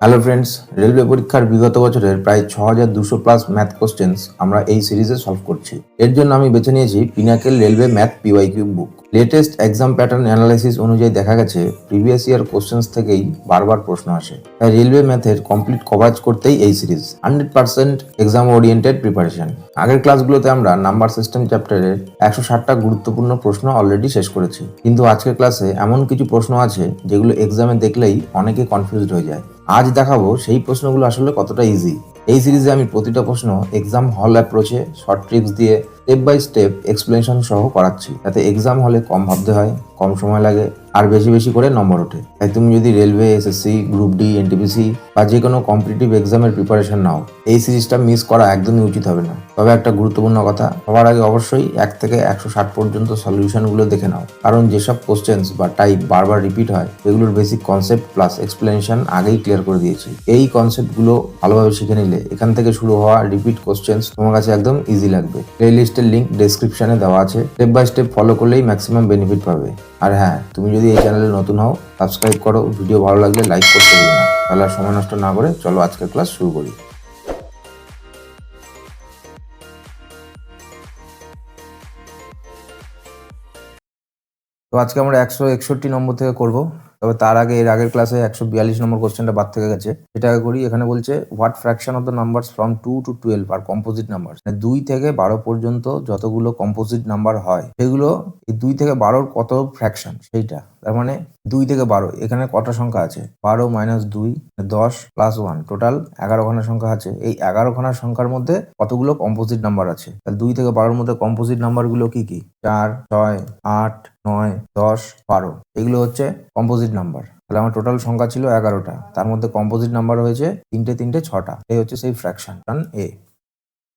Hello friends, railway পরীক্ষার বিগত বছরের প্রায় 6200+ ম্যাথ কোশ্চেন্স আমরা এই সিরিজে সলভ করছি। এর জন্য আমি বেছে নিয়েছি পিনাকেল রেলওয়ে ম্যাথ পিওয়াইকিউ বুক। লেটেস্ট এক্সাম প্যাটার্ন অ্যানালাইসিস অনুযায়ী দেখা গেছে প্রিভিয়াস ইয়ার কোশ্চেন্স থেকেই বারবার প্রশ্ন আসে। তাই রেলওয়ে ম্যাথের কমপ্লিট কভারেজ করতেই এই সিরিজ 100% এক্সাম ওরিয়েন্টেড প্রিপারেশন। আগের ক্লাসগুলোতে আমরা নাম্বার সিস্টেম চ্যাপ্টারের 160টা গুরুত্বপূর্ণ প্রশ্ন অলরেডি শেষ করেছি, কিন্তু আজকের ক্লাসে এমন কিছু প্রশ্ন আছে যেগুলো এক্সামে দেখলেই অনেকে কনফিউজড হয়ে যায়। আজ দেখাবো সেই প্রশ্নগুলো আসলে কতটা ইজি। এই সিরিজে আমি প্রতিটা প্রশ্ন এক্সাম হল অ্যাপ্রোচে শর্ট ট্রিক্স দিয়ে স্টেপ বাই স্টেপ এক্সপ্লেনেশন সহ করাচ্ছি, যাতে এক্সাম হলে কম ভাবতে হয়, কম সময় লাগে আর বেশি বেশি করে নম্বর ওঠে। তাই তুমি যদি railway, SSC, group D, NTPC বা যে কোনো কম্পিটিটিভ এক্সামের প্রিপারেশন নাও, এই সিরিজটা মিস করা একদমই উচিত হবে না। তবে একটা গুরুত্বপূর্ণ কথা, সবার আগে অবশ্যই 1 থেকে 160 পর্যন্ত সলিউশনগুলো দেখে নাও, কারণ যেসব কোশ্চেন্স বা টাইপ বারবার রিপিট হয় সেগুলোর বেসিক কনসেপ্ট প্লাস এক্সপ্লেনেশন আগেই ক্লিয়ার করে দিয়েছি। এই কনসেপ্টগুলো ভালোভাবে শিখে নিলে এখান থেকে শুরু হওয়া রিপিট কোশ্চেন্স তোমার কাছে একদম ইজি লাগবে। প্লেলিস্টের লিঙ্ক ডেসক্রিপশনে দেওয়া আছে, স্টেপ বাই স্টেপ ফলো করলেই ম্যাক্সিমাম বেনিফিট পাবে। আর হ্যাঁ, তুমি যদি এই চ্যানেলে নতুন হও, সাবস্ক্রাইব করো, ভিডিও ভালো লাগলে লাইক করতে ভুলো না। তাহলে আর সময় নষ্ট না করে চলো আজকের ক্লাস শুরু করি। তো আজকে আমরা 161 নম্বর থেকে করব। তবে তার আগে এর আগের ক্লাসে 142 নম্বর কোশ্চেনটা বাদ থেকে গেছে, সেটা আগে করি। এখানে বলছে what fraction of the numbers from 2 to 12 are composite number. 2 থেকে 12 পর্যন্ত যতগুলো কম্পোজিট নাম্বার হয় সেগুলো এই 2 থেকে 12 কত ফ্র্যাকশন সেইটা। তার মানে 2 থেকে 12 এখানে কটা সংখ্যা আছে? 12 মাইনাস 2 10 প্লাস 1 টোটাল 11খানা সংখ্যা আছে। এই 11খানা সংখ্যার মধ্যে কতগুলো কম্পোজিট নাম্বার আছে? তাহলে 2 থেকে 12-র মধ্যে কম্পোজিট নাম্বারগুলো কি কি? 4, 6, 8, 9, 10, 12 এগুলো হচ্ছে কম্পোজিট নাম্বার। তাহলে আমার টোটাল সংখ্যা ছিল 11টা, তার মধ্যে কম্পোজিট নাম্বার হয়েছে 3 6টা। এই হচ্ছে সেই fraction A.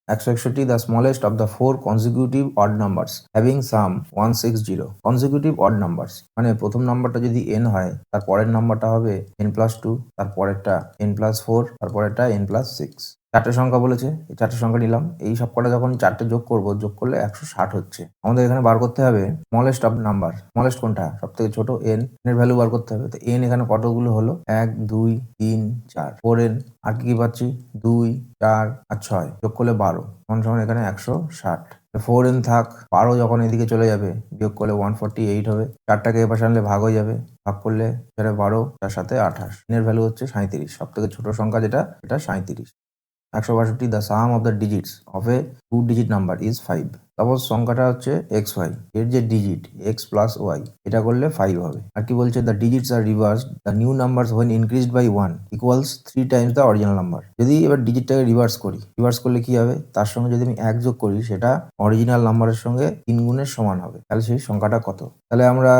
161 the smallest of the 4 consecutive odd numbers having sum 160। consecutive odd numbers মানে প্রথম নাম্বারটা যদি n হয়, তার পরের নাম্বারটা হবে n+2, তার পরেরটা n+4, তার পরেরটা n+6। চারটে সংখ্যা বলেছে, এই চারটে সংখ্যা নিলাম। এই সব কটা যখন চারটে যোগ করব, যোগ করলে 160 হচ্ছে। আমাদের এখানে বার করতে হবে স্মলেস্ট অফ নাম্বার। স্মলেস্ট কোনটা? সব থেকে ছোট n এর ভ্যালু বার করতে হবে। তো n এখানে কতগুলো হলো? 1 2 3 4 4n। আর কি পাচ্ছি? 2 4 আর 6 যোগ করলে 12 সমান এখানে 160। 4n থাক, 12 যখন এদিকে চলে যাবে বিয়োগ করলে 148 হবে। 4টাকে এ পাশে আনলে ভাগ হয়ে যাবে, ভাগ করলে সেটা 12, তার সাথে 28। এর ভ্যালু হচ্ছে 37। সব থেকে ছোট সংখ্যা যেটা, এটা 37। 162 the sum of the digits of a 2-digit number is 5। Suppose সংখ্যাটা হচ্ছে xy, এর যে ডিজিট x প্লাস ওয়াই, এটা করলে 5 হবে। আর কি বলছে? The digits are reversed, the new numbers when increased by 1 equals 3 times the original number. যদি এবার ডিজিটটাকে রিভার্স করি, রিভার্স করলে কি হবে? তার সঙ্গে যদি আমি 1 যোগ করি, সেটা অরিজিনাল নাম্বারের সঙ্গে 3 গুণের সমান হবে। তাহলে সেই সংখ্যাটা কত? তাহলে আমরা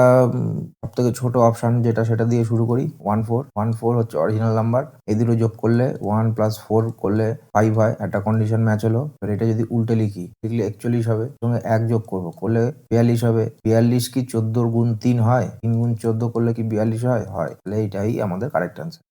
সব থেকে ছোট অপশন যেটা, সেটা দিয়ে শুরু করি। 14 হচ্ছে অরিজিনাল নাম্বার। এই দুটো যোগ করলে 1 + 4 করলে 5 হয়। একটা কন্ডিশন ম্যাচ হলো। এবার এটা যদি উল্টে লিখি, লিখলে 41 হবে। সঙ্গে 1 যোগ করবো, করলে 42 হবে। 42 কি 14 গুণ 3 হয়? 3 গুণ 14 করলে কি 42 হয়? হয়। তাহলে এইটাই আমাদের correct answer.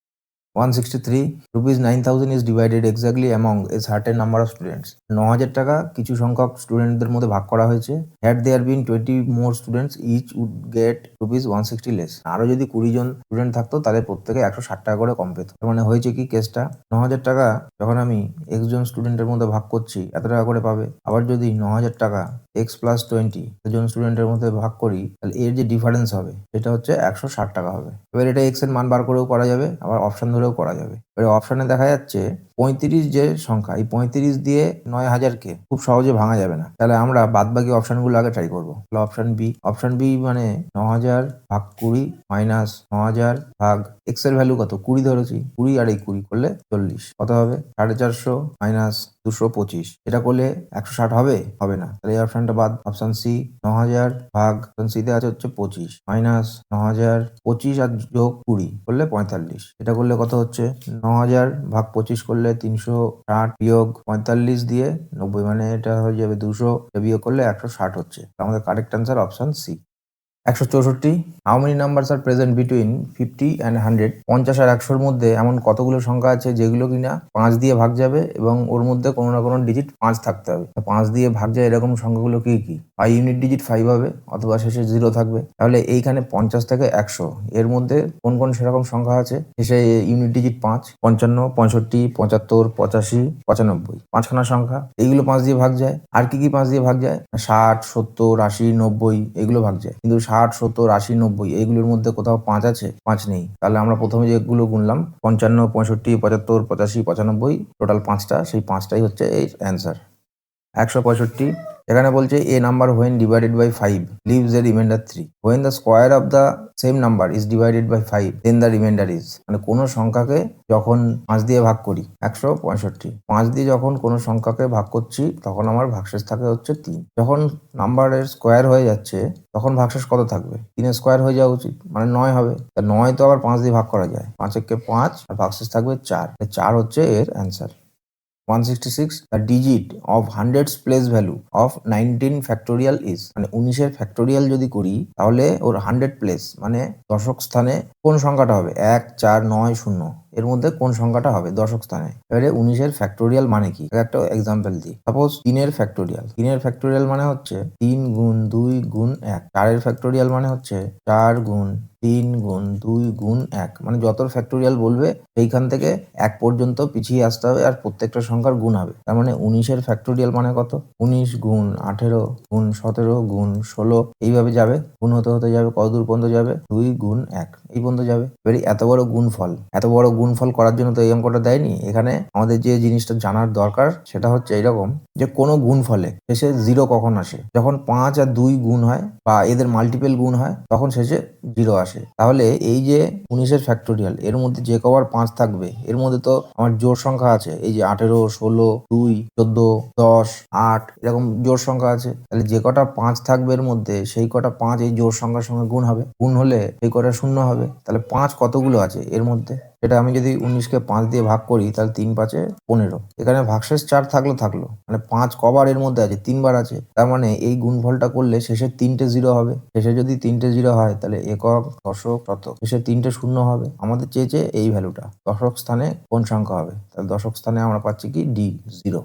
163 rupees 9,000 is divided exactly among a certain number of students। 9,000 টাকা কিছু সংখ্যক স্টুডেন্টদের মধ্যে ভাগ করা হয়েছে। had there been 20 more students, each would get rupees 160 less। আরো যদি 20 জন স্টুডেন্ট থাকতো, তাহলে প্রত্যেকে 160 টাকা করে কম পেত। তার মানে হয়েছে কি কেসটা? 9,000 টাকা যখন আমি একজন স্টুডেন্টের মধ্যে ভাগ করছি, এত টাকা করে পাবে। আবার যদি 9,000 টাকা x + 20 জন স্টুডেন্টের মধ্যে ভাগ করি, তাহলে এর যে ডিফারেন্স হবে সেটা হচ্ছে 160 টাকা হবে। এবার এটা x এর মান বার করেও করা যাবে, আবার অপশন ধরেও করা যাবে। এবার অপশনে দেখা যাচ্ছে 35 যে সংখ্যা, এই 35 দিয়ে 9,000-কে খুব সহজে ভাঙা যাবে না। তাহলে আমরা বাদ বাকি অপশনগুলো আগে ট্রাই করবো। তাহলে অপশন বি মানে 9,000 ভাগ 20 মাইনাস 9,000 ভাগ x এর ভ্যালু কত? 20 ধরেছি। 20 আর এই 20 করলে 40। কত হবে? 450 মাইনাস 225। এটা করলে 160 হবে? হবে না। তাহলে এই অপশনটা বাদ। অপশন সি 9,000 ভাগ, অপশন সিতে আছে হচ্ছে 25 মাইনাস 9,000, 25 আর যোগ 20 করলে 45। এটা করলে কত হচ্ছে? 9,000 ভাগ 25 করলে 360 বিয়োগ 45 দিয়ে 90, মানে এটা হয়ে যাবে 200। বিয়োগ করলে 160 হচ্ছে। আমাদের correct answer option C. 164 how many numbers are present between 50 and 100? 50 আর 100-র মধ্যে এমন কতগুলো সংখ্যা আছে যেগুলো কিনা 5 দিয়ে ভাগ যাবে এবং ওর মধ্যে কোনো না কোনো ডিজিট 5 থাকতে হবে। 5 দিয়ে ভাগ যায় এরকম সংখ্যাগুলো কি কি? হয় ইউনিট ডিজিট 5 হবে অথবা শেষে 0 থাকবে। তাহলে এইখানে 50 থেকে 100 এর মধ্যে কোন কোন সেরকম সংখ্যা আছে শেষে ইউনিট ডিজিট 5? 55, 65, 75, 85, 95 পাঁচখানা সংখ্যা। এইগুলো 5 দিয়ে ভাগ যায়। আর কি কি 5 দিয়ে ভাগ যায়? 60, 70, 80, 90 এগুলো ভাগ যায়। কিন্তু 60, 70, 80, 90 এইগুলোর মধ্যে কোথাও 5 আছে? 5 নেই। তাহলে আমরা প্রথমে যেগুলো গুনলাম 55, 65, 75, 85, 95 টোটাল 5টা, সেই 5টাই হচ্ছে এর অ্যান্সার। 165 এখানে বলছে a number when divided by 5 leaves a remainder 3, when the square of the same number is divided by 5 then the remainder is. মানে কোনো সংখ্যাকে যখন 5 দিয়ে ভাগ করি, 165 5 দিয়ে যখন কোনো সংখ্যাকে ভাগ করছি তখন আমার ভাগশেষ থাকে হচ্ছে 3। যখন নাম্বারের স্কোয়ার হয়ে যাচ্ছে তখন ভাগশেষ কত থাকবে? 3-এর স্কোয়ার হয়ে যাওয়া উচিত, মানে 9 হবে। তা 9 তো আবার 5 দিয়ে ভাগ করা যায়, 5 একে 5 আর ভাগশেষ থাকবে 4, 4 হচ্ছে এর answer. 166 the digit of hundreds place value of 19 factorial is, মানে 19-এর ফ্যাক্টোরিয়াল যদি করি তাহলে ওর 100 প্লেস মানে দশক স্থানে কোন সংখ্যাটা হবে? 1, 4, 9, 0 এর মধ্যে কোন সংখ্যাটা হবে দশক স্থানে? এবারে 19-এর ফ্যাক্টোরিয়াল মানে কি একটা এক্সাম্পল দিই। সাপোজ 3-এর ফ্যাক্টোরিয়াল, 3-এর ফ্যাক্টোরিয়াল মানে হচ্ছে 3 গুণ 2 গুণ 1। 4-এর ফ্যাক্টোরিয়াল মানে হচ্ছে 4 গুণ 3 গুণ 2 গুণ 1। মানে যত ফ্যাক্টোরিয়াল বলবে সেইখান থেকে 1 পর্যন্ত পিছিয়ে আসতে হবে আর প্রত্যেকটা সংখ্যার গুণ হবে। তার মানে 19-এর ফ্যাক্টোরিয়াল মানে কত? 19 গুণ 18 গুণ 17 গুণ 16 এইভাবে যাবে, গুণ হতে হতে যাবে কত দূর পর্যন্ত যাবে? 2 গুণ 1 এই পর্যন্ত যাবে। এবারে এত বড় গুণফল করার জন্য তো এই অঙ্কটা দেয়নি। এখানে আমাদের যে জিনিসটা জানার দরকার সেটা হচ্ছে এইরকম যে কোনো গুণফলে শেষে 0 কখন আসে? যখন 5 আর 2 গুণ হয় বা এদের মাল্টিপল গুণ হয় তখন শেষে 0 আসে। তাহলে এই যে 19-এর ফ্যাক্টোরিয়াল এর মধ্যে যে কবার 5 থাকবে এর মধ্যে তো আমার জোড় সংখ্যা আছে, এই যে 18, 16, 2, 14, 10, 8 এরকম জোড় সংখ্যা আছে। তাহলে যে কটা 5 থাকবে এর মধ্যে সেই কটা 5 এই জোড় সংখ্যার সঙ্গে গুণ হবে, গুণ হলে সেই কটা শূন্য হবে। তাহলে 5 কতগুলো আছে এর মধ্যে? এটা আমি যদি 19-কে 5 দিয়ে ভাগ করি তাহলে 3 5 15। এখানে ভাগশেষ 4 থাকলো মানে 5 কবার এর মধ্যে আছে? 3 বার আছে। তার মানে এই গুণফলটা করলে শেষে 3টে 0 হবে। শেষে যদি 3টে 0 হয় তাহলে একক, দশক, শতক, শেষে 3টে শূন্য হবে। আমাদের চেয়েছে এই ভ্যালুটা দশক স্থানে কোন সংখ্যা হবে? তাহলে দশক স্থানে আমরা পাচ্ছি কি? D 0।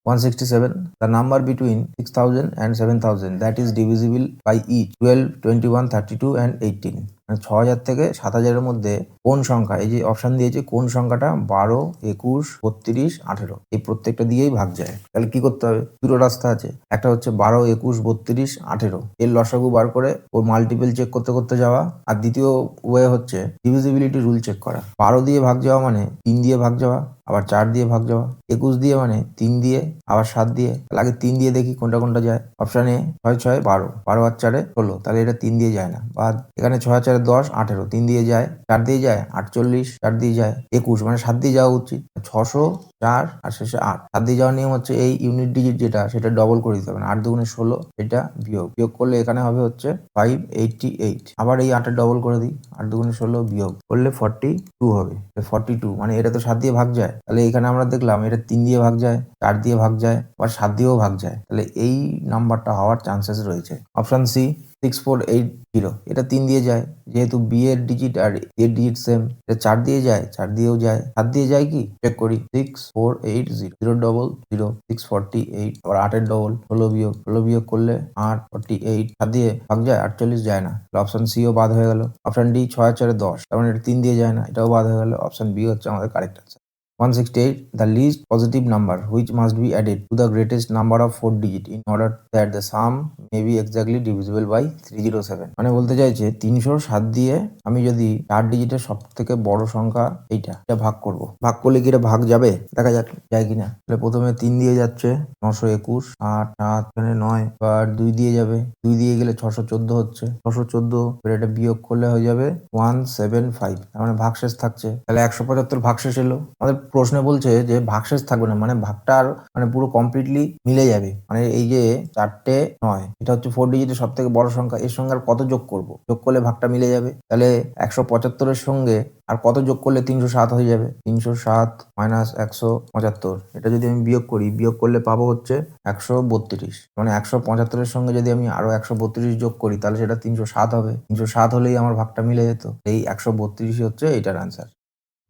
167 the number between 6000 and 7000 that is divisible by each 12, 21, 32 and 18, মানে 6000 থেকে 7000-এর মধ্যে কোন সংখ্যা, এই যে অপশন দিয়েছে কোন সংখ্যাটা 12, 21, 32, 18 এই প্রত্যেকটা দিয়েই ভাগ যায়। তাহলে কি করতে হবে? দুটো রাস্তা আছে, একটা হচ্ছে 12, 21, 32, 18 এর লসাগু বার করে ওর মাল্টিপল চেক করতে করতে যাওয়া, আর দ্বিতীয় ওয়ে হচ্ছে ডিভিজিবিলিটি রুল চেক করা। 12 দিয়ে ভাগ যাওয়া মানে 3 দিয়ে ভাগ যাওয়া, আবার 4 দিয়ে ভাগ যাওয়া। 21 দিয়ে মানে 3 দিয়ে, আবার 7 দিয়ে। তাহলে আগে 3 দিয়ে দেখি কোনটা কোনটা যায়। অপশন এ 6 6 12, 12 আর 4 16, তাহলে এটা 3 দিয়ে যায় না। বাদ। এখানে 6 4 10 18, 3 দিয়ে যায়, 4 দিয়ে যায় 48, 4 দিয়ে যায় 21, মানে 7 দিয়ে যাওয়া উচিত। 600, 4 আর শেষে 8। 7 দিয়ে যাওয়ার নিয়ম হচ্ছে এই ইউনিট ডিজিট যেটা সেটা ডবল করে দিতে হবে, 8 দুগুণে 16, এটা বিয়োগ করলে এখানে হবে হচ্ছে 588। আবার এই 8 ডবল করে দিই, 8 দুগুণে 16 বিয়োগ করলে 42 হবে। 42 মানে এটা তো 7 দিয়ে ভাগ যায়। তাহলে এখানে আমরা দেখলাম এটা 3 দিয়ে ভাগ যায়, 4 দিয়ে ভাগ যায়, আবার 7 দিয়েও ভাগ যায়। তাহলে এই নাম্বারটা হওয়ার চান্সেস রয়েছে। অপশন সি 6480, এটা 3 দিয়ে যায় যেহেতু বি এর ডিজিট আর এর ডিজিট সেম। এটা 4 দিয়ে যায়, 4 দিয়েও যায়, 7 দিয়ে যায় কি চেক করি। 6480 0 ডবল 0 648, আবার 8 এর ডবল 16 বিয়োগ করলে 8 48, 7 দিয়ে ভাগ যায় 48 যায় না। অপশন সি ও বাদ হয়ে গেল। অপশন ডি 6 4 10, তার মানে এটা 3 দিয়ে যায় না, এটাও বাদ হয়ে গেল। অপশন বি হচ্ছে আমাদের correct answer. 168 the least positive number which must be added to the greatest number of 4 digit in order that the sum may be exactly divisible by 307, মানে বলতে চাইছে 307 দিয়ে আমি যদি 4 ডিজিটের সব থেকে বড় সংখ্যা এটা ভাগ করব, ভাগ করলে কি এটা ভাগ যাবে? দেখা যাক যায় কিনা। তাহলে প্রথমে 3 দিয়ে যাচ্ছে 921, 8 7 এখানে 9, আর 2 দিয়ে যাবে, 2 দিয়ে গেলে 614 হচ্ছে, 614 এটা বিয়োগ করলে হয়ে যাবে 175, তার মানে ভাগশেষ থাকছে। তাহলে 175 ভাগশেষ এলো। আমাদের প্রশ্নে বলছে যে ভাগশেষ থাকবে না, মানে ভাগটা আর মানে পুরো কমপ্লিটলি মিলে যাবে। মানে এই যে 4টে 9 এটা হচ্ছে 4 ডিজিটের সব থেকে বড় সংখ্যা, এর সঙ্গে আর কত যোগ করব, যোগ করলে ভাগটা মিলে যাবে। তাহলে 175-এর সঙ্গে আর কত যোগ করলে 307 হয়ে যাবে। 307 মাইনাস 175, এটা যদি আমি বিয়োগ করি, বিয়োগ করলে পাবো হচ্ছে 132। মানে 175-এর সঙ্গে যদি আমি আরো 132 যোগ করি তাহলে সেটা 307 হবে। 307 হলেই আমার ভাগটা মিলে যেত। এই 132 হচ্ছে এটার আনসার।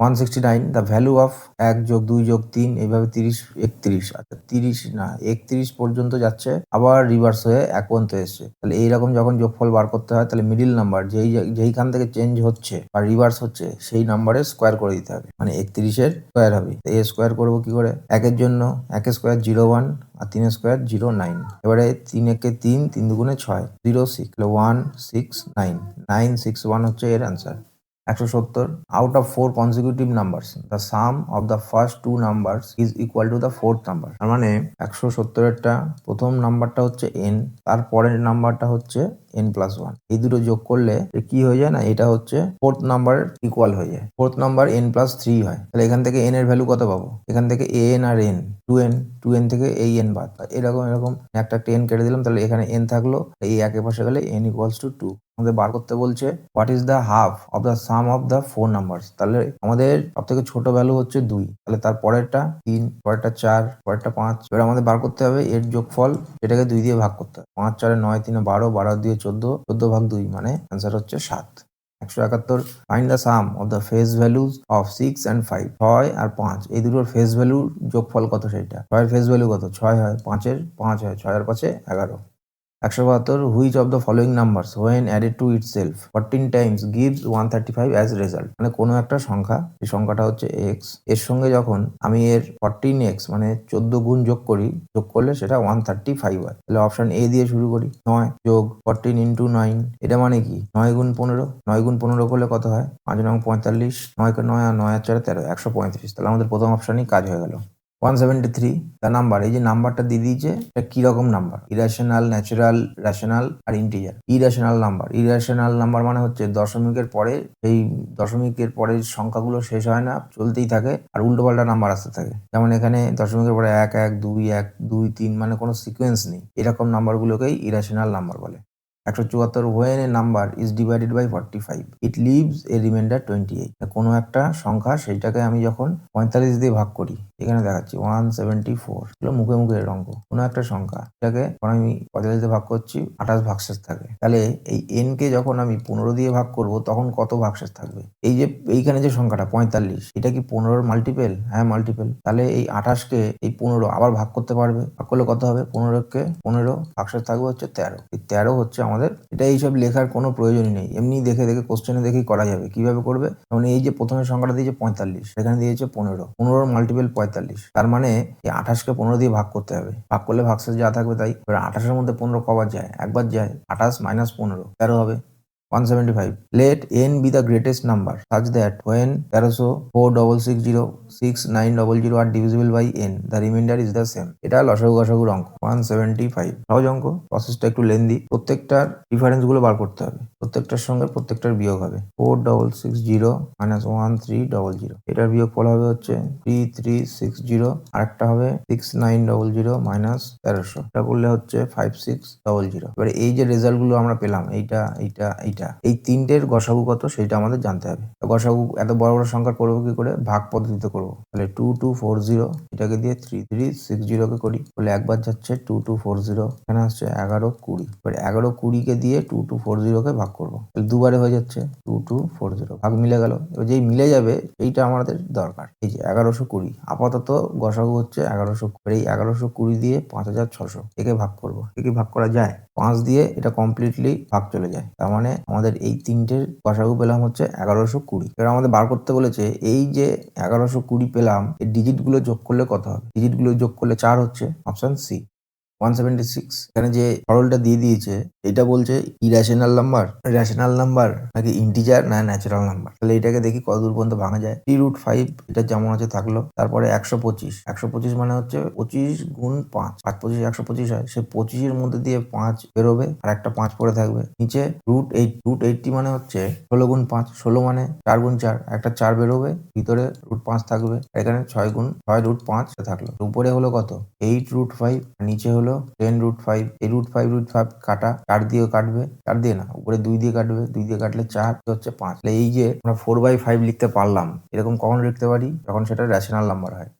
169 দ্য ভ্যালু অফ 1 যোগ 2 যোগ 3 এইভাবে 30 31। আচ্ছা 30 না 31 পর্যন্ত যাচ্ছে, আবার রিভার্স হয়ে 1 পর্যন্ত এসছে। তাহলে এইরকম যখন যোগফল বার করতে হয় তাহলে মিডিল নাম্বার যেইখান থেকে চেঞ্জ হচ্ছে বা রিভার্স হচ্ছে সেই নাম্বারের স্কোয়ার করে দিতে হবে। মানে 31-এর স্কোয়ার হবে। এ স্কোয়ার করবো কি করে? 1-এর জন্য 1 স্কোয়ার 01 আর 3 স্কোয়ার 09। এবারে 3 একে 3, 3 দুগুণে 6, 06, 169 961 হচ্ছে এর answer. 170 out of 4 consecutive numbers the sum of the first two numbers is equal to the fourth number। তার মানে 170-এরটা প্রথম নাম্বারটা হচ্ছে n, তারপরের নাম্বারটা হচ্ছে n+1। এই দুটো যোগ করলে কি হয়ে যায় না, এটা হচ্ছে ফোর্থ নাম্বার ইকুয়াল হয়ে যায়। ফোর্থ নাম্বার n+3 হয়। তাহলে এখান থেকে n এর ভ্যালু কত পাবো? এখান থেকে an R n 2n, 2n থেকে এই n বাদ, এরকম এরকম একটা n কেটে দিলাম, তাহলে এখানে n থাকলো, এই একের পাশে গেলে n = 2। আমাদের বার করতে বলছে what is the half of the some of the 4 numbers. তাহলে আমাদের সব থেকে ছোট ভ্যালু হচ্ছে 2, তাহলে তার পরেরটা 3, পরেরটা 4, পরেরটা 5। এবার আমাদের বার করতে হবে এর যোগফল, এটাকে 2 দিয়ে ভাগ করতে হবে। 5 4 9 3 12, 12 দিয়ে 14, 14 ভাগ 2 মানে অ্যান্সার হচ্ছে 7। 171 find the some of the face values of 6 and 5। 6 আর 5 এই দুটোর ফেস ভ্যালুর যোগফল কত সেইটা। 6 এর ফেস ভ্যালু কত? 6 হয়, 5 এর 5 হয়, 6 আর 5 11। 172 which of the following numbers when added to itself 14 Times gives 135 as result. মানে কোনো একটা সংখ্যা, এই সংখ্যাটা হচ্ছে এক্স, এর সঙ্গে যখন আমি এর 14x মানে 14 গুণ যোগ করি, যোগ করলে সেটা 135 হয়। তাহলে অপশন এ দিয়ে শুরু করি। 9 যোগ 14 ইন্টু 9, এটা মানে কি 9 গুণ 15। 9 গুণ 15 করলে কত হয়? 5 9 45, 9 কে 9 আর 9 আর 4 13, 135। তাহলে আমাদের প্রথম অপশনই কাজ হয়ে গেল। 173 দ্য নাম্বার, এই যে নাম্বারটা দিয়ে দিয়েছে এটা কি রকম নাম্বার? ইরেশনাল, ন্যাচারাল, রেশনাল আর integer. Irrational number, irrational number মানে হচ্ছে দশমিকের পরে, এই দশমিকের পরের সংখ্যাগুলো শেষ হয় না, চলতেই থাকে আর উল্টোপাল্টা নাম্বার আসতে থাকে। যেমন এখানে দশমিকের পরে 1 1 2 1 2 3 মানে কোনো সিকোয়েন্স নেই, এরকম নাম্বারগুলোকেই ইরেশনাল নাম্বার বলে। 174 when a number is divided by 45 it leaves a remainder 28। কোনো একটা সংখ্যা সেইটাকে আমি যখন 45 দিয়ে ভাগ করি, এখানে দেখাচ্ছি 174, এগুলো মুখে মুখে অঙ্ক। কোনো একটা সংখ্যা এটাকে যখন আমি 45 দিয়ে ভাগ করছি 28 ভাগশেষ থাকে। তাহলে এই n কে যখন আমি 15 দিয়ে ভাগ করব তখন কত ভাগশেষ থাকবে? এই যে এইখানে যে সংখ্যাটা 45, এটা কি 15-র মাল্টিপেল? হ্যাঁ মাল্টিপেল। তাহলে এই 28 কে এই 15 আবার ভাগ করতে পারবে, ভাগ করলে কত হবে? 15 কে 15 ভাগশেষ থাকবে হচ্ছে 13। এই 13 হচ্ছে আমাদের। এটা এইসব লেখার কোনো প্রয়োজনই নেই, এমনি দেখে দেখে কোশ্চেনে দেখেই করা যাবে। কিভাবে করবে? যেমন এই যে প্রথমে সংখ্যাটা দিয়েছে 45, সেখানে দিয়েছে 15, 15-র মাল্টিপেল 45। তার মানে এই 28 কে 15 দিয়ে ভাগ করতে হবে, ভাগ করলে ভাগশেষ যা থাকবে তাই। এবার 28-এর মধ্যে 15 কবার যায়? একবার যায়। 28 মাইনাস 15 13 হবে। 175 let n be the greatest number such that when 1300 4660 6900 are divisible by n the remainder is the same। এটা লসাগু গসাগুর অঙ্ক। 175 সহজ অঙ্ক, প্রসেসটা একটু লেন্দি। প্রত্যেকটার ডিফারেন্স গুলো বার করতে হবে, প্রত্যেকটার সঙ্গে প্রত্যেকটার বিয়োগ হবে। 4660 মাইনাস 1300, এটার বিয়োগ ফল হবে হচ্ছে 3360, আর একটা হবে 6900 মাইনাস 1300, এটা করলে হচ্ছে 5600। এবারে এই যে রেজাল্ট গুলো আমরা পেলাম, এইটা এইটা এইটা, এই তিনটের গসাগু কত সেটা আমাদের জানতে হবে। গসাগু এত বড় বড় সংখ্যা করবো কি করে? ভাগ পদ্ধতিতে করবো। তাহলে 2240 এটাকে দিয়ে 3360 কে করি, বলে একবার যাচ্ছে 2240, এখানে আসছে 11 20। এবারে 11 20 কে দিয়ে 2240 কে ভাগ করবো, তাহলে দুবারে হয়ে যাচ্ছে 2240, ভাগ মিলে গেল। এবার যেই মিলে যাবে এইটা আমাদের দরকার। এই যে 1120, আপাতত গসাগু হচ্ছে 1100। এই 1120 দিয়ে 5600 একে ভাগ করবো। একে ভাগ করা যায়? 5 দিয়ে এটা কমপ্লিটলি ভাগ চলে যায়। তার মানে আমাদের এই তিনটের গসাগু পেলাম হচ্ছে 1120। এবার আমাদের বার করতে বলেছে এই যে 1120 পেলাম, এই ডিজিট গুলো যোগ করলে কত হবে? ডিজিট গুলো যোগ করলে 4 হচ্ছে, অপশন সি। 176 এখানে যে সরলটা দিয়ে দিয়েছে এটা বলছে ইরেশনাল নাম্বার, রেশনাল নাম্বার নাকি ইন্টিজার না ন্যাচারাল নাম্বার। তাহলে এটাকে দেখি কতদূর পর্যন্ত ভাঙা যায়। 3√5 এটা যেমন আছে থাকলো, তারপরে 125 মানে হচ্ছে 25 গুণ 5, 5 25 125 হয়, সে 25-এর মধ্যে দিয়ে 5 বেরোবে আর একটা 5 পড়ে থাকবে। নিচে √80 মানে হচ্ছে 16 গুণ 5, 16 মানে 4 গুণ 4, একটা 4 বেরোবে, ভিতরে √5 থাকবে, এখানে 6 √5 থাকলো। উপরে হলো কত 8√5, নিচে হলো 10√5। এই √5 কাটা, 4 দিয়েও কাটবে, 4 দিয়ে না উপরে 2 দিয়ে কাটবে, 2 দিয়ে কাটলে 4 হচ্ছে 5। এই যে আমরা 4/5 লিখতে পারলাম, এরকম কখন লিখতে পারি যখন সেটা রেশনাল নাম্বার হয়।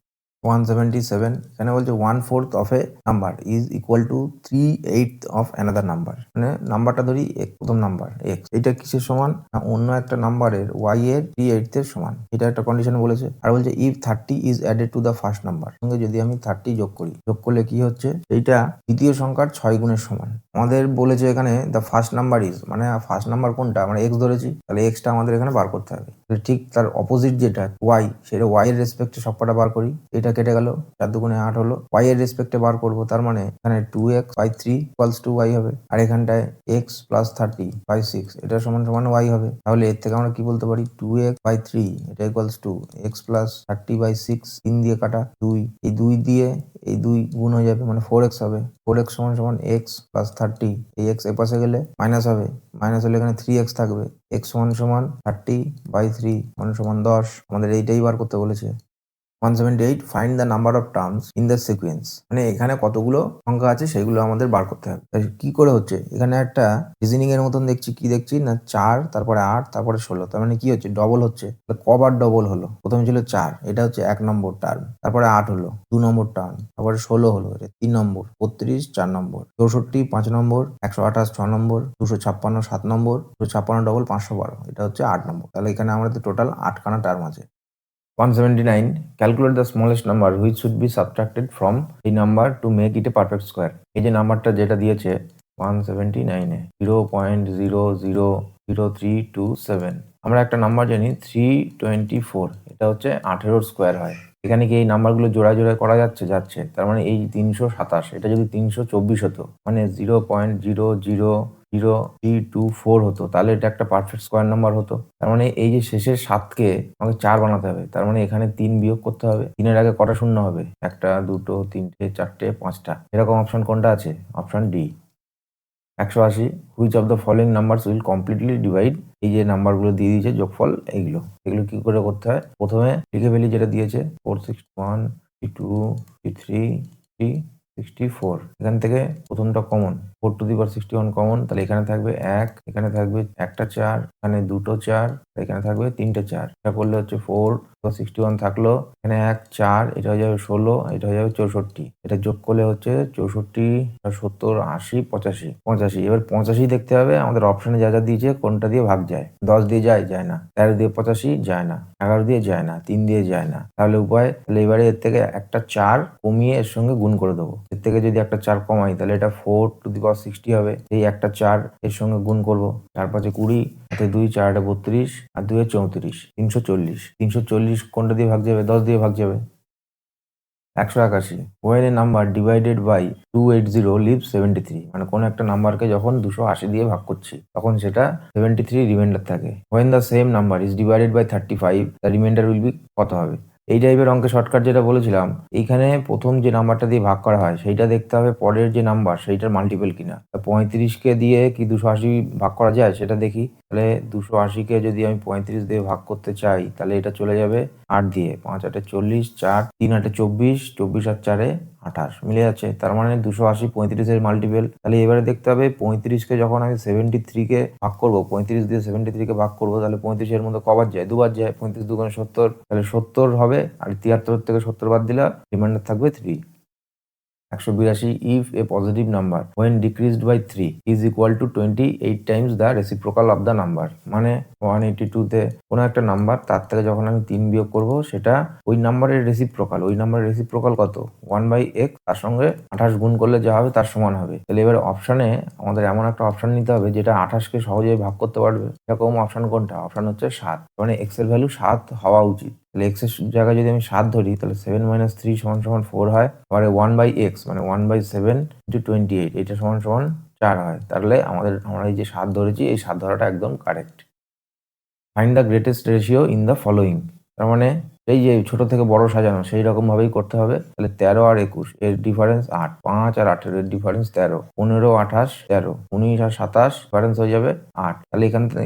177 এখানে বলছে 1/4 of a number is equal to 3/8 of another number. মানে নাম্বারটা ধরি প্রথম নাম্বার x, এটা কিসের সমান না অন্য একটা নাম্বারের y এর 3/8 এর সমান। এটা একটা কন্ডিশন বলেছে। আর বলছে if 30 is added to the first number, সঙ্গে যদি আমি 30 যোগ করি, যোগ করলে কি হচ্ছে এইটা দ্বিতীয় সংখ্যার 6 গুণের সমান। আমাদের বলেছে এখানে দ্য ফার্স্ট নাম্বার ইজ, মানে ফার্স্ট নাম্বার কোনটা, আমরা x ধরেছি, তাহলে এক্সটা আমাদের এখানে বার করতে হবে। ঠিক তার অপোজিট যেটা y, সেটা y এর রেসপেক্টে সবকটা বার করি। এটা কেটে গেল, 4 দুগুণে 8 হলো, y এর রেসপেক্টে বার করব, তার মানে এখানে 2x/3 ইকুয়ালস টু y হবে, আর এখানটায় x প্লাস 30/6 এটা সমান সমান y হবে। তাহলে এর থেকে আমরা কি বলতে পারি 2x/3 এটা ইকুয়ালস টু x প্লাস 30/6, 3 দিয়ে কাটা 2, এই 2 দিয়ে এই 2 গুণ হয়ে যাবে, মানে 4x হবে। 4x সমান সমান x প্লাস 30, এই x এ পাশে গেলে মাইনাস হবে, মাইনাস হলে এখানে 3x থাকবে, x সমান সমান 30/3 মানে সমান 10। আমাদের এইটাই বার করতে বলেছে। 178 find the number of terms in the sequence, মানে এখানে কতগুলো সংখ্যা আছে সেগুলো আমাদের বার করতে হবে। কি করে হচ্ছে, এখানে একটা রিজনিং এর মতন দেখছি, কি দেখছি না 4 তারপরে 8 তারপরে 16, তার মানে কি হচ্ছে ডবল হচ্ছে। কবার ডবল হলো, প্রথমে ছিল 4, এটা হচ্ছে 1 নম্বর টার্ম, তারপরে 8 হলো 2 নম্বর টার্ম, তারপরে 16 হলো, এটা 3 নম্বর, 32 4 নম্বর, 64 5 নম্বর, 128 6 নম্বর, 256 7 নম্বর, 256 ডবল 512, এটা হচ্ছে 8 নম্বর। তাহলে এখানে আমাদের টোটাল 8খানা টার্ম আছে। 179 calculate the smallest number which should be subtracted from the number to make it a perfect square। এই যে নাম্বারটা যেটা দিয়েছে 179 এ 0.000327, আমরা একটা নাম্বার জানি 324, এটা হচ্ছে 18 স্কোয়ার হয়। এখানে কি এই নাম্বারগুলো জোড়ায় জোড়ায় করা যাচ্ছে, তার মানে এই 327 এটা যদি 324 হতো, মানে 0.000324 হতো, তাহলে এটা একটা পারফেক্ট স্কোয়ার নাম্বার হতো। তার মানে এই যে শেষের 7কে আমাকে 4 বানাতে হবে, তার মানে এখানে 3 বিয়োগ করতে হবে। 3-এর আগে কটা শূন্য হবে, 1 2 3 4 5টা, এরকম অপশন কোনটা আছে, option D. 180 which of the following numbers will completely divide, এই যে নাম্বারগুলো দিয়ে দিয়েছে যোগফল, এগুলো কি করে করতে হয়, প্রথমে লিখে ফেলি যেটা দিয়েছে 461 2 3 64, এখান থেকে প্রথমটা common, 4 to the power 61 common, তাহলে এখানে থাকবে 1, এখানে থাকবে একটা 4, এখানে দুটো 4, এখানে থাকবে 3টে 4, এটা করলে হচ্ছে 4 61 থাকলো, এখানে 1 4, এটা হয়ে যাবে 16, এটা হয়ে যাবে 64, এটা যোগ করলে হচ্ছে 64 70 80 85। এবার 85 দেখতে হবে আমাদের অপশনে যা যা দিয়েছে কোনটা দিয়ে ভাগ যায়। 10 দিয়ে যায় না, 13 দিয়ে 85 যায় না, 11 দিয়ে যায় না, 3 দিয়ে যায় না, তাহলে উপায়, তাহলে এবারে এর থেকে একটা 4 কমিয়ে এর সঙ্গে গুণ করে দেবো। এর থেকে যদি একটা 4 কমাই তাহলে এটা 4 টু দি পাওয়ার 60 হবে, এই একটা 4 এর সঙ্গে গুণ করবো, 4 5 20, হাতে 2 4 32 আর 2 34, 340 কোনটা দিয়ে ভাগ যাবে, 10 দিয়ে ভাগ যাবে। 181 when a number divided by 280 leaves 73, মানে কোন একটা নাম্বারকে যখন 280 দিয়ে ভাগ করছি তখন সেটা 73 রিমাইন্ডার থাকে। when the same number is divided by 35 the remainder will be কত হবে। এই টাইপের অঙ্কে শর্টকাট যেটা বলেছিলাম, এইখানে প্রথম যে নাম্বারটা দিয়ে ভাগ করা হয় সেইটা দেখতে হবে পরের যে নাম্বার সেইটার মাল্টিপল কিনা। 35কে দিয়ে কি 280 ভাগ করা যায় সেটা দেখি, তাহলে 280কে যদি আমি 35 দিয়ে ভাগ করতে চাই তাহলে এটা চলে যাবে 8 দিয়ে, 5 8 40, 4 3 8 24, 24 আর 4 28 মিলে যাচ্ছে, তার মানে 280 35-এর মাল্টিপল। তাহলে এবারে দেখতে হবে 35কে যখন আমি 73কে ভাগ করবো, 35 দিয়ে 73কে ভাগ করবো, তাহলে 35-এর মধ্যে কবার যায়, দুবার যায়, 35 দুগুণে 70, তাহলে 70 হবে, আর 73 থেকে 70 বাদ দিলে রিমাইন্ডার থাকবে 3। 182 if a positive number when decreased by 3 is equal to 28 times the reciprocal of the number, মানে 182-তে কোনো একটা নাম্বার তার থেকে যখন আমি 3 বিয়োগ করব সেটা ওই নাম্বারের রেসিপ্রোকাল, ওই নাম্বারের রেসিপ্রোকাল কত 1/x, তার সঙ্গে 28 গুণ করলে যা হবে তার সমান হবে। তাহলে এবার অপশনে আমাদের এমন একটা অপশন নিতে হবে যেটা 28কে সহজেই ভাগ করতে পারবে, এরকম অপশন কোনটা, অপশন হচ্ছে 7, মানে x এর ভ্যালু 7 হওয়া উচিত। তাহলে এক্স এর জায়গায় যদি আমি 7 ধরি তাহলে 7 মাইনাস 3 সমান সমান 4 হয়। আবার 1/x মানে 1/7 × 28 এটা সমান সমান 4 হয়। তাহলে আমরা এই যে 7 ধরেছি এই 7 ধরাটা একদম correct. Find the greatest ratio in the following. তার মানে এই যে ছোট থেকে বড় সাজানো সেই রকম ভাবেই করতে হবে। তাহলে 13 আর 21 এর ডিফারেন্স 8, 5 আর 18 এর ডিফারেন্স 13, 15, 28, 13, 19 আর 27 ডিফারেন্স হয়ে যাবে 8। তাহলে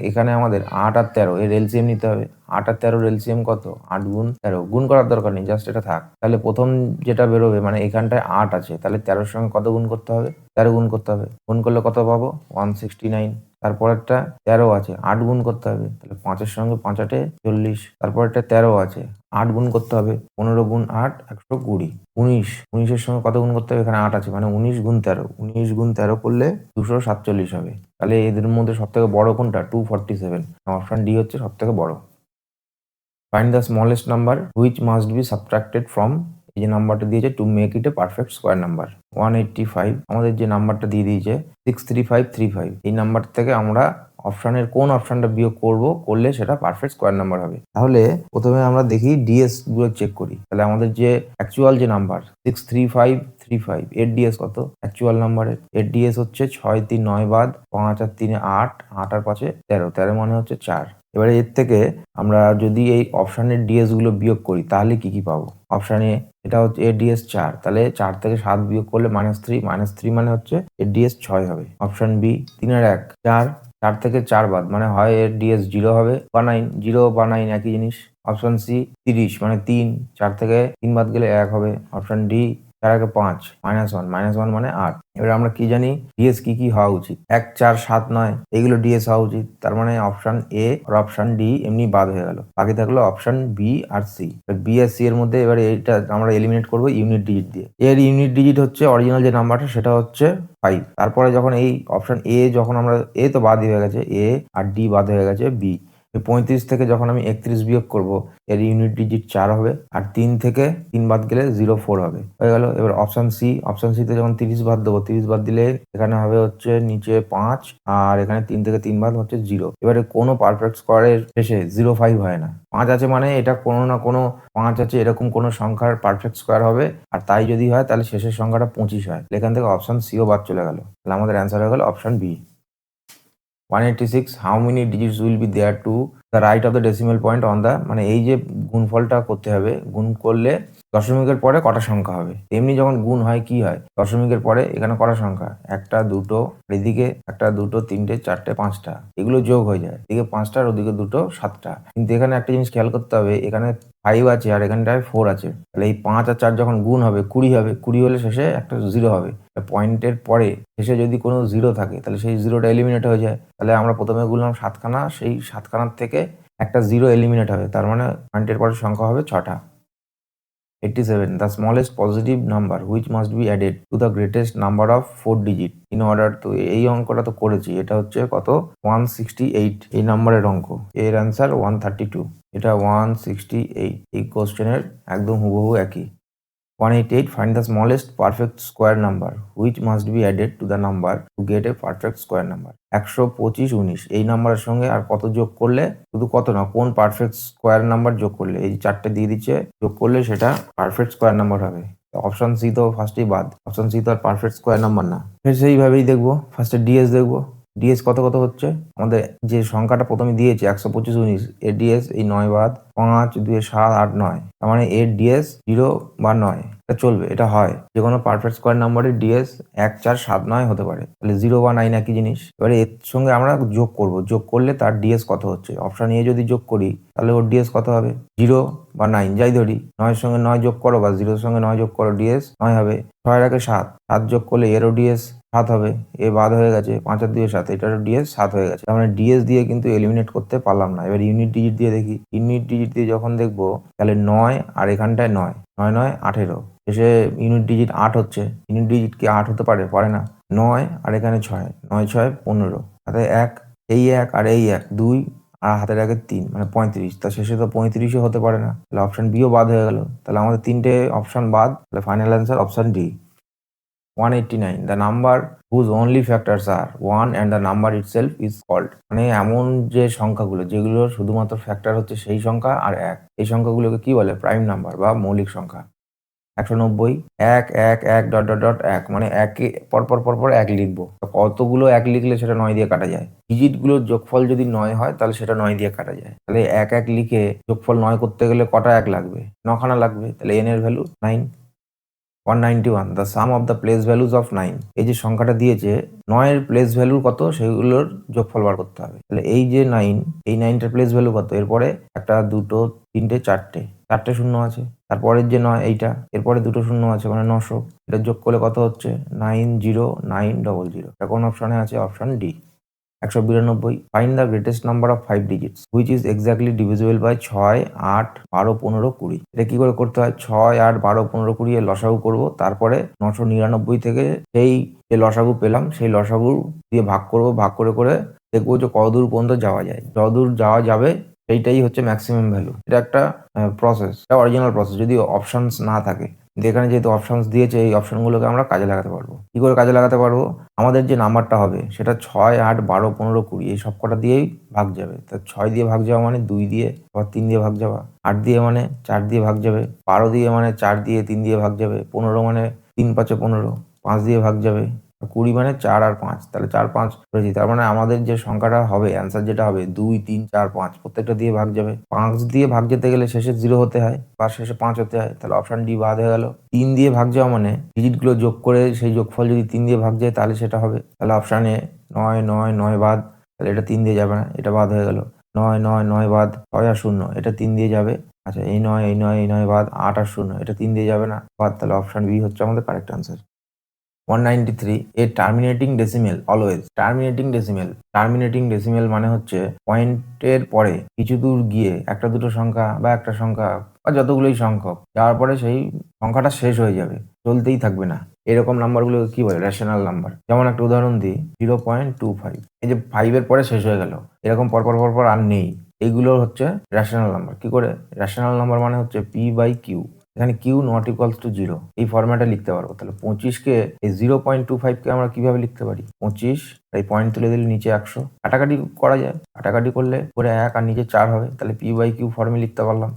এখানে আমাদের 8 আর 13 এর এলসিএম নিতে হবে। 8 আর 13 এর এলসিএম কত? 8 গুণ 13। গুণ করার দরকার নেই, জাস্ট এটা থাক। তাহলে প্রথম যেটা বেরোবে মানে এখানটায় 8 আছে, তাহলে 13 এর সঙ্গে কত গুণ করতে হবে? 13 গুণ করতে হবে। গুণ করলে কত পাবো? 169। তারপরেরটা 13 আছে, 8 গুণ করতে হবে। তাহলে 5 এর সঙ্গে 5 8 40। তারপরেরটা 13 আছে, 8 গুণ করতে হবে। 15 গুণ 8 120। 19 এর সঙ্গে কত গুণ করতে হবে? এখানে 8 আছে মানে 19 গুণ 13। 19 গুণ 13 করলে 247 হবে। তাহলে এদের মধ্যে সব থেকে বড় কোনটা? 247। অপশন ডি হচ্ছে সব থেকে বড়। Find the smallest number which must be subtracted from, এই যে নাম্বারটা দিয়েছে, to make it a perfect square number. 185 আমাদের যে নাম্বারটা দিয়ে দিয়েছে 63535, এই নাম্বার থেকে আমরা অপশানের কোন অপশানটা বিয়োগ করলে সেটা পারফেক্ট স্কোয়ার নাম্বার হবে। তাহলে প্রথমে আমরা দেখি ডিএস গুলো চেক করি। তাহলে আমাদের যে অ্যাকচুয়াল যে নাম্বার 63535 এর ডিএস কত? অ্যাকচুয়াল নাম্বারের এর ডিএস হচ্ছে 6 3 9 বাদ 5 আর 3 8, 8 আর 5 13, 13 মানে হচ্ছে 4। এবারে এর থেকে আমরা যদি এই অপশানের ডিএস গুলো বিয়োগ করি তাহলে কি কি পাবো? অপশানে এটা হচ্ছে এর ডিএস 4, তাহলে 4 থেকে 7 বিয়োগ করলে -3, -3 মানে হচ্ছে এর ডিএস 6 হবে। অপশান বি 3 আর 1 4, 4 থেকে 4 বাদ মানে হয় এর ডিএস 0 হবে বা 9, 0 বা 9 একই জিনিস। অপশান সি 30 মানে 3, 4 থেকে 3 বাদ গেলে 1 হবে। অপশান ডি 4 আগে 5 -1, -1 মানে 8। এবার আমরা কি জানি ডিএস কি হওয়া উচিত? 1 4 7 9 এগুলো ডিএস হওয়া উচিত। তার মানে অপশান এ আর অপশান ডি এমনি বাদ হয়ে গেল, বাকি থাকলো অপশান বি আর সি। বি আর সি এর মধ্যে এবারে এইটা আমরা এলিমিনেট করবো ইউনিট ডিজিট দিয়ে। এর ইউনিট ডিজিট হচ্ছে অরিজিনাল যে নাম্বারটা সেটা হচ্ছে 5। তারপরে যখন এই অপশান এ যখন আমরা এ তো বাদ হয়ে গেছে, এ আর ডি বাদ হয়ে গেছে বি। 35 থেকে যখন আমি 31 বিয়োগ করব এর ইউনিট ডিজিট 4 হবে আর 3 থেকে 3 বাদ গেলে 04 হবে। হয়ে গেল। এবার অপশান সি তে যখন 30 বাদ দেবো, 30 বাদ দিলে এখানে হবে হচ্ছে নিচে 5 আর এখানে 3 থেকে 3 বাদ হচ্ছে 0। এবারে কোনো পারফেক্ট স্কোয়ারের শেষে 05 হয় না। 5 আছে মানে এটা কোনো না কোনো 5 আছে এরকম কোনো সংখ্যার পারফেক্ট স্কোয়ার হবে, আর তাই যদি হয় তাহলে শেষের সংখ্যাটা 25 হয়। এখান থেকে অপশান সিও বাদ চলে গেল। তাহলে আমাদের অ্যান্সার হয়ে গেল option B. 186 how many digits will be there to the right of the decimal point on the, মানে এই যে গুণফলটা করতে হবে, গুণ করলে দশমিকের পরে কটা সংখ্যা হবে। এমনি যখন গুণ হয় কি হয়? দশমিকের পরে এখানে কটা সংখ্যা? 1টা 2টো, এদিকে 1টা 2টো 3টে 4টে 5টা, এগুলো যোগ হয়ে যায়। এদিকে 5টা আর ওদিকে 2টো 7টা। কিন্তু এখানে একটা জিনিস খেয়াল করতে হবে, এখানে 5 আছে আর এখানটায় 4 আছে। তাহলে এই 5 আর 4 যখন গুণ হবে 20 হবে। 20 হলে শেষে একটা 0 হবে। পয়েন্টের পরে শেষে যদি কোনো 0 থাকে তাহলে সেই 0টা এলিমিনেট হয়ে যায়। তাহলে আমরা প্রথমে গুনলাম 7খানা, সেই 7খানার থেকে একটা 0 এলিমিনেট হবে, তার মানে পয়েন্টের পরে সংখ্যা হবে 6টা। 87 the smallest positive number which must be added to the greatest number of 4 digit in order to, এই অঙ্কটা তো করেছি, এটা হচ্ছে কত? 168 এই নাম্বারের অঙ্ক। এর অ্যান্সার 132, এটা 168। এই কোশ্চেনের একদম হুবহু একই। 188 find the smallest perfect square number which must be added to the number to get a perfect square number. 125 19 এই নাম্বারের সঙ্গে আর কত যোগ করলে, শুধু কত না কোন পারফেক্ট স্কোয়ার নাম্বার যোগ করলে, এই 4টে দিয়ে দিচ্ছে, যোগ করলে সেটা পারফেক্ট স্কোয়ার নাম্বার হবে। অপশন সি তো ফার্স্টেই বাদ, অপশন সি তো আর পারফেক্ট স্কোয়ার নাম্বার না। ফের সেইভাবেই দেখবো, ফার্স্টে ডিএস দেখবো। ডিএস কত হচ্ছে? আমাদের যে সংখ্যাটা প্রথমে দিয়েছে 125 19 এর ডিএস এই 9 বাদ 5 2 7 8 9, তার মানে এর ডিএস 0 বা 9, এটা চলবে, এটা হয়। যে কোনো পারফেক্ট স্কোয়ার নাম্বারের ডিএস 1 4 7 9 হতে পারে। তাহলে 0 বা 9 একই জিনিস। এবারে এর সঙ্গে আমরা যোগ করব, যোগ করলে তার ডিএস কত হচ্ছে। অপশন এ যদি যোগ করি তাহলে ওর ডিএস কত হবে? 0 বা 9 যাই ধরি। 9 এর সঙ্গে 9 যোগ করো বা 0 এর সঙ্গে 9 যোগ করো, ডিএস 9 হবে। 6 এর আগে 7, 7 যোগ করলে এরও ডিএস 7 হবে। এ বাদ হয়ে গেছে, 5 আর 2 7, এটারও ডিএস 7 হয়ে গেছে। তার মানে ডিএস দিয়ে কিন্তু এলিমিনেট করতে পারলাম না। এবার ইউনিট ডিজিট দিয়ে দেখি। ইউনিট ডিজিট দিয়ে যখন দেখবো তাহলে 9 আর এখানটায় 9, 9 9 18, শেষে ইউনিট ডিজিট 8 হচ্ছে। ইউনিট ডিজিট কি 8 হতে পারে না। 9 আর এখানে 6, 9 6 15, হাতে 1, এই 1 আর এই 1 2 আর হাতের আগে 3 মানে 35, তার শেষে তো 35ও হতে পারে না। তাহলে অপশন বিও বাদ হয়ে গেল। তাহলে আমাদের 3টে অপশন বাদ। তাহলে final answer option D. 189, the number whose only factors are 1 and the number itself is called। মানে এমন যে সংখ্যাগুলো যেগুলোর শুধুমাত্র ফ্যাক্টর হচ্ছে সেই সংখ্যা আর 1, এই সংখ্যাগুলোকে কি বলে? প্রাইম নাম্বার বা মৌলিক সংখ্যা। 190, 1 1 1 ডট ডট ডট 1, মানে একে পরপর 1 লিখবো। কতগুলো 1 লিখলে সেটা 9 দিয়ে কাটা যায়? ডিজিটগুলোর যোগফল যদি 9 হয় তাহলে সেটা 9 দিয়ে কাটা যায়। তাহলে 1 1 লিখে যোগফল 9 করতে গেলে কটা 1 লাগবে? 9 খানা লাগবে। তাহলে n এর value 9। 191, the sum of the place values of 9। এই যে সংখ্যাটা দিয়েছে 9 এর প্লেস ভ্যালু কত সেগুলোর যোগফল বার করতে হবে। তাহলে এই যে 9, এই 9টার প্লেস ভ্যালু কত? এরপরে 1 2 3 4টে শূন্য আছে। তারপরের যে 9 এইটা, এরপরে 2টো শূন্য আছে মানে 900। এটা যোগ করলে কত হচ্ছে? 90900। এটা কোন অপশনে আছে? Option D. 192, find the greatest number of 5 digits which is exactly divisible by 6 8 12 15 20। এটা কি করে করতে হয়? 6 8 12 15 20 এর লসাগু করব, তারপরে 999 থেকে সেই যে লসাগু পেলাম সেই লসাগু দিয়ে ভাগ করব, ভাগ করে দেখবো যে কতদূর পর্যন্ত যাওয়া যায়। যতদূর যাওয়া যাবে সেইটাই হচ্ছে ম্যাক্সিমাম ভ্যালু। এটা একটা প্রসেস, এটা অরিজিনাল প্রসেস যদি অপশনস না থাকে। এখানে যেহেতু অপশনস দিয়েছে এই অপশনগুলোকে আমরা কাজে লাগাতে পারবো। কি করে কাজে লাগাতে পারবো? আমাদের যে নাম্বারটা হবে সেটা 6 8 12 15 20 এই সবকটা দিয়েই ভাগ যাবে। তা 6 দিয়ে ভাগ যাওয়া মানে 2 দিয়ে, আবার 3 দিয়ে ভাগ যাওয়া, 8 দিয়ে মানে 4 দিয়ে ভাগ যাবে, 12 দিয়ে মানে 4 দিয়ে 3 দিয়ে ভাগ যাবে, 15 মানে 3 5 15, 5 দিয়ে ভাগ যাবে, 20 মানে 4 আর 5, তাহলে 4 5 করেছি। তার মানে আমাদের যে সংখ্যাটা হবে অ্যান্সার যেটা হবে 2 3 4 5 প্রত্যেকটা দিয়ে ভাগ যাবে। 5 দিয়ে ভাগ যেতে গেলে শেষে 0 হতে হয় বা শেষে 5 হতে হয়, তাহলে অপশন ডি বাদ হয়ে গেল। 3 দিয়ে ভাগ যাওয়া মানে ডিজিটগুলো যোগ করে সেই যোগফল যদি 3 দিয়ে ভাগ যায় তাহলে সেটা হবে। তাহলে অপশন এ 9 9 9 বাদ, তাহলে এটা 3 দিয়ে যাবে না, এটা বাদ হয়ে গেল। 9 9 9 বাদ, 6 আর 0 এটা 3 দিয়ে যাবে। আচ্ছা এই 9 এই 9 এই 9 বাদ, 8 আর 0 এটা 3 দিয়ে যাবে না, বাদ। তাহলে অপশন বি হচ্ছে আমাদের correct answer. 193, a terminating decimal always. Terminating decimal মানে হচ্ছে পয়েন্টের পরে কিছু দূর গিয়ে একটা দুটো সংখ্যা বা একটা সংখ্যা বা যতগুলোই সংখ্যক যাওয়ার পরে সেই সংখ্যাটা শেষ হয়ে যাবে, চলতেই থাকবে না। এরকম নাম্বারগুলো কি বলে? Rational number. যেমন একটা উদাহরণ দিই, 0.25, এই যে 5 এর পরে শেষ হয়ে গেল, এরকম পরপর আর নেই, এইগুলো হচ্ছে রেশনাল নাম্বার। কি করে? রেশনাল নাম্বার মানে হচ্ছে p/q। এখানে q নট ইকুয়ালস টু 0 এই ফরম্যাটে লিখতে পারবো। তাহলে 25কে এই 0.25কে আমরা কিভাবে লিখতে পারি? 25 এই পয়েন্ট তুলে দিলে নিচে 100, কাটাকাটি করা যায়, কাটাকাটি করলে উপরে 1 আর নিচে 4 হবে, তাহলে p/q ফর্মে লিখতে পারলাম।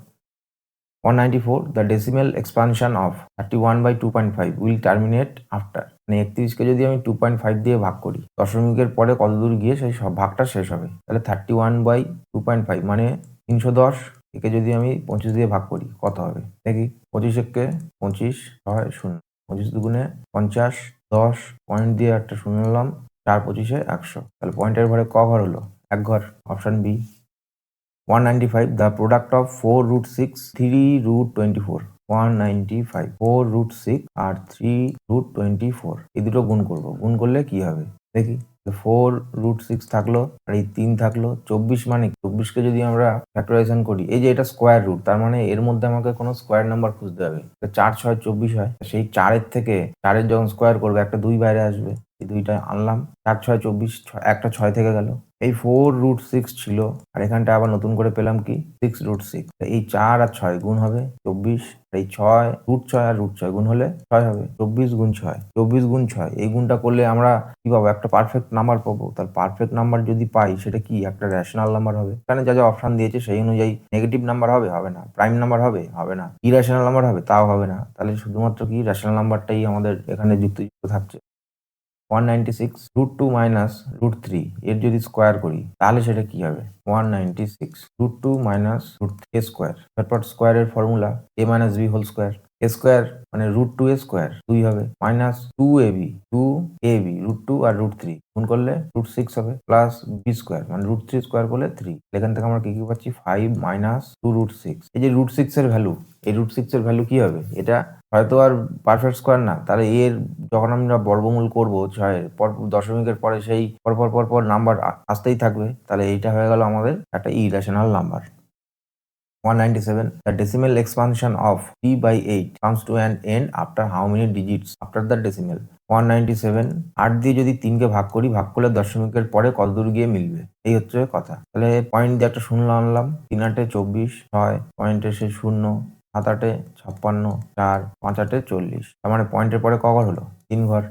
194, the decimal expansion of 31/2.5 will terminate after। মানে 31কে যদি আমি 2.5 দিয়ে ভাগ করি, দশমিকের পরে কত দূর গিয়ে সেই সব ভাগটা শেষ হবে। তাহলে 31/2.5 মানে 310, একে যদি আমি 25 দিয়ে ভাগ করি কত হবে দেখি? 25 একে 25 6 0, 25 দুগুণে 50, 10 পয়েন্ট দিয়ে একটা শূন্য নিলাম, 4 25-এ 100, তাহলে পয়েন্টের ঘরে ক ঘর হলো? 1 ঘর, option B. 195, the product of 4√6 3√24। 195, 4√6 আর 3√24 এই দুটো গুণ করব, গুণ করলে কি হবে দেখি? 4√6 থাকলো আর এই 3 থাকলো, 24 মানে 24কে যদি আমরা ফ্যাক্টরাইজেশন করি, এই যে এটা স্কোয়ার রুট, তার মানে এর মধ্যে আমাকে কোনো স্কোয়ার নাম্বার খুঁজতে হবে। 4 6 24 হয়, সেই 4-এর থেকে 4-এর যখন স্কোয়ার করবে একটা 2 বাইরে আসবে, এই 2টা আনলাম, 4 6 24, একটা 6 থেকে গেল। এই 4√6 ছিল আর এখানটা আবার নতুন করে পেলাম কি? 6√6। এই 4 আর 6 গুণ হবে 24, এই 6 √6 আর √6 গুণ হলে 6 হবে। 24 গুণ 6, 24 গুণ 6, এই গুণটা করলে আমরা কি পাবো? একটা পারফেক্ট নাম্বার পাবো। তাহলে পারফেক্ট নাম্বার যদি পাই সেটা কি? একটা রেশনাল নাম্বার হবে। এখানে যা যা অপশন দিয়েছে সেই অনুযায়ী নেগেটিভ নাম্বার হবে? হবে না। প্রাইম নাম্বার হবে? হবে না। ইরেশনাল নাম্বার হবে? তাও হবে না। তাহলে শুধুমাত্র কি রেশনাল নাম্বারটাই আমাদের এখানে যুক্ত থাকছে। 196, √2 মাইনাস √3 এর যদি স্কোয়ার করি তাহলে সেটা কি হবে? 196, √2 মাইনাস √3 স্কোয়ার, তারপর স্কোয়ারের formula a minus b whole square. a square মানে √2 a স্কোয়ার 2 হবে, মাইনাস 2ab √2 আর √3 গুণ করলে √6 হবে, প্লাস b স্কোয়ার মানে √3 স্কোয়ার করলে 3। এখান থেকে আমরা কি পাচ্ছি? 5 মাইনাস 2 √6। এই যে √6 এর ভ্যালু, এই √6 এর ভ্যালু কি হবে? এটা হয়তো আর পারফেক্ট স্কোয়ার না, তাহলে এর যখন আমরা বর্গমূল করবো 6 পর দশমিকের পরে সেই পর নাম্বার আসতেই থাকবে, তাহলে এইটা হয়ে গেল আমাদের একটা irrational number. 197, the decimal expansion of 3/8 comes to an end after how many digits after the decimal। 197, 8 দিয়ে যদি 3কে ভাগ করি, ভাগ করলে দশমিকের পরে কত দূর গিয়ে মিলবে, এই হচ্ছে কথা। তাহলে পয়েন্ট দিয়ে একটা শূন্য আনলাম, 3 8 24, 6 পয়েন্টে সে 0, 7 8 56, 4 5 8 40, তার মানে পয়েন্টের পরে ক ঘর হলো? 3 ঘর,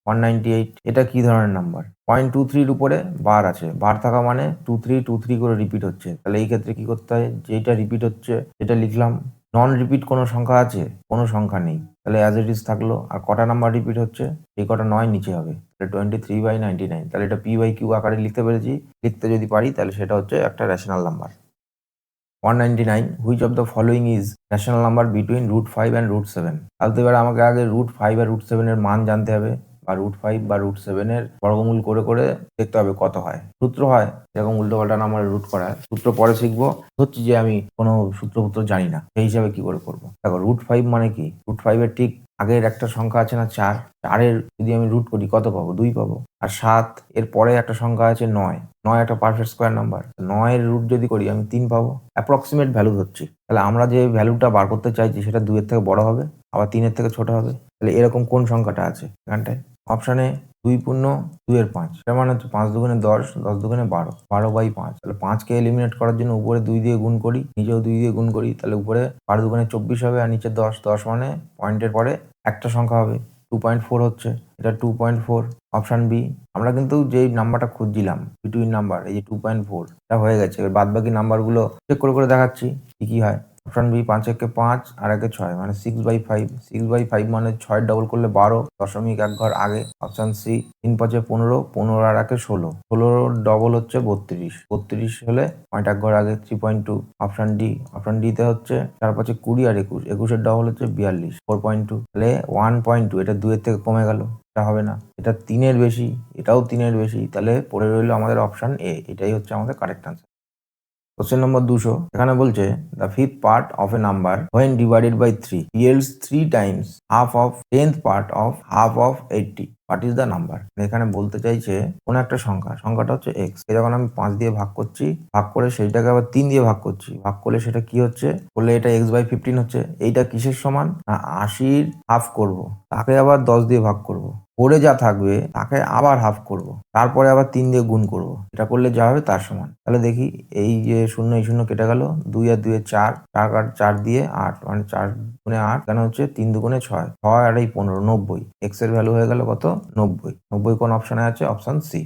198। এটা কি ধরনের নাম্বার? 0.23 উপরে বার আছে, বার থাকা মানে 2323 করে রিপিট হচ্ছে। তাহলে এই ক্ষেত্রে কি করতে হয়? যেটা রিপিট হচ্ছে সেটা লিখলাম। নন রিপিট কোনো সংখ্যা আছে? কোনো সংখ্যা নেই, তাহলে অ্যাজ ইট ইজ থাকলো। আর কটা নাম্বার রিপিট হচ্ছে? এই কটা 9 নিচে হবে, তাহলে 23/99। তাহলে এটা p/q আকারে লিখতে পেরেছি। লিখতে যদি পারি তাহলে সেটা হচ্ছে একটা rational number. 199, which of the following is rational number between √5 and √7? তাহলে তো এবার আমাকে আগে √5 আর √7 এর মান জানতে হবে, বা √5 বা √7 এর বর্গমূল করে করে দেখতে হবে কত হয়। সূত্র হয় এরকম উল্টোপাল্টা নাম্বার রুট করা হয়, সূত্র পরে শিখবো। ধরছি যে আমি কোনো সূত্র জানি না, সেই হিসাবে কি করে করবো। দেখো √5 মানে কি? √5 এর ঠিক আগের একটা সংখ্যা আছে না 4, 4-এর যদি আমি রুট করি কত পাবো? 2 পাবো। আর 7 এর পরে একটা সংখ্যা আছে 9, 9 একটা পারফেক্ট স্কোয়ার নাম্বার, 9 এর রুট যদি করি আমি 3 পাবো। অ্যাপ্রক্সিমেট ভ্যালু ধরছি, তাহলে আমরা যে ভ্যালুটা বার করতে চাইছি সেটা 2 এর থেকে বড় হবে, আবার 3 এর থেকে ছোট হবে। তাহলে এরকম কোন সংখ্যাটা আছে এখানটায়? অপশানে 2 পূর্ণ 2 এর 5, তার মানে হচ্ছে 5 দুগুণে 10, 10 দুগুণে 12, 12/5। তাহলে 5কে এলিমিনেট করার জন্য উপরে 2 দিয়ে গুণ করি, নিচেও 2 দিয়ে গুণ করি, তাহলে উপরে 12 দুগুণে 24 হবে, আর নিচে 10, 10 মানে পয়েন্টের পরে একটা সংখ্যা হবে, 2.4 হচ্ছে, এটা 2.4। Option B. আমরা কিন্তু যেই নাম্বারটা খুঁজছিলাম বিটুইন নাম্বার, এই যে 2.4, এটা হয়ে গেছে। এবার বাদ বাকি নাম্বারগুলো চেক করে করে দেখাচ্ছি কি কি হয়। অপশান বি, 5 একে 5 আর একে 6, মানে 6/5। 6/5 মানে 6 ডবল করলে 12, দশমিক 1 ঘর আগে। অপশান সি, 3 5 15, 15 আর একে 16, 16 ডবল হচ্ছে 32, 32 হলে 0.1 ঘর আগে, 3.2। অপশান ডি, অপশান ডি তে হচ্ছে 4 5 20 আর 21, 21 এর ডবল হচ্ছে 42, 4.2। তাহলে 1.2, এটা 2 এর থেকে কমে গেল, এটা হবে না। এটা 3 এর বেশি, এটাও 3 এর বেশি, তাহলে পড়ে রইল আমাদের অপশান এ, এটাই হচ্ছে আমাদের কারেক্ট আনসার। কোশ্চেন নম্বর 200, এখানে বলছে the fifth part of a number when divided by 3 yields 3 times half of 10th part of half of 80, what is the number? এখানে বলতে চাইছে কোন একটা সংখ্যা, সংখ্যাটা হচ্ছে এক্স, যখন আমি 5 দিয়ে ভাগ করছি, ভাগ করে সেইটাকে আবার 3 দিয়ে ভাগ করছি, ভাগ করলে সেটা কি হচ্ছে? বললে এটা x/15 হচ্ছে। এইটা কিসের সমান? না 80-র হাফ করব, তাকে আবার 10 দিয়ে ভাগ করব, পরে যা থাকবে তাকে আবার হাফ করব, তারপরে আবার 3 দিয়ে গুণ করব, এটা করলে যা হবে তার সমান। তাহলে দেখি, এই যে শূন্য এই শূন্য কেটে গেল, 2 আর 2 4, 4 আর 4 দিয়ে 8, মানে 4 গুণে 8, কেন হচ্ছে 3 দুগুণে 6, 6 আর 15, 90। এক্স এর ভ্যালু হয়ে গেল কত? 90। 90 কোন অপশনে আছে? Option C.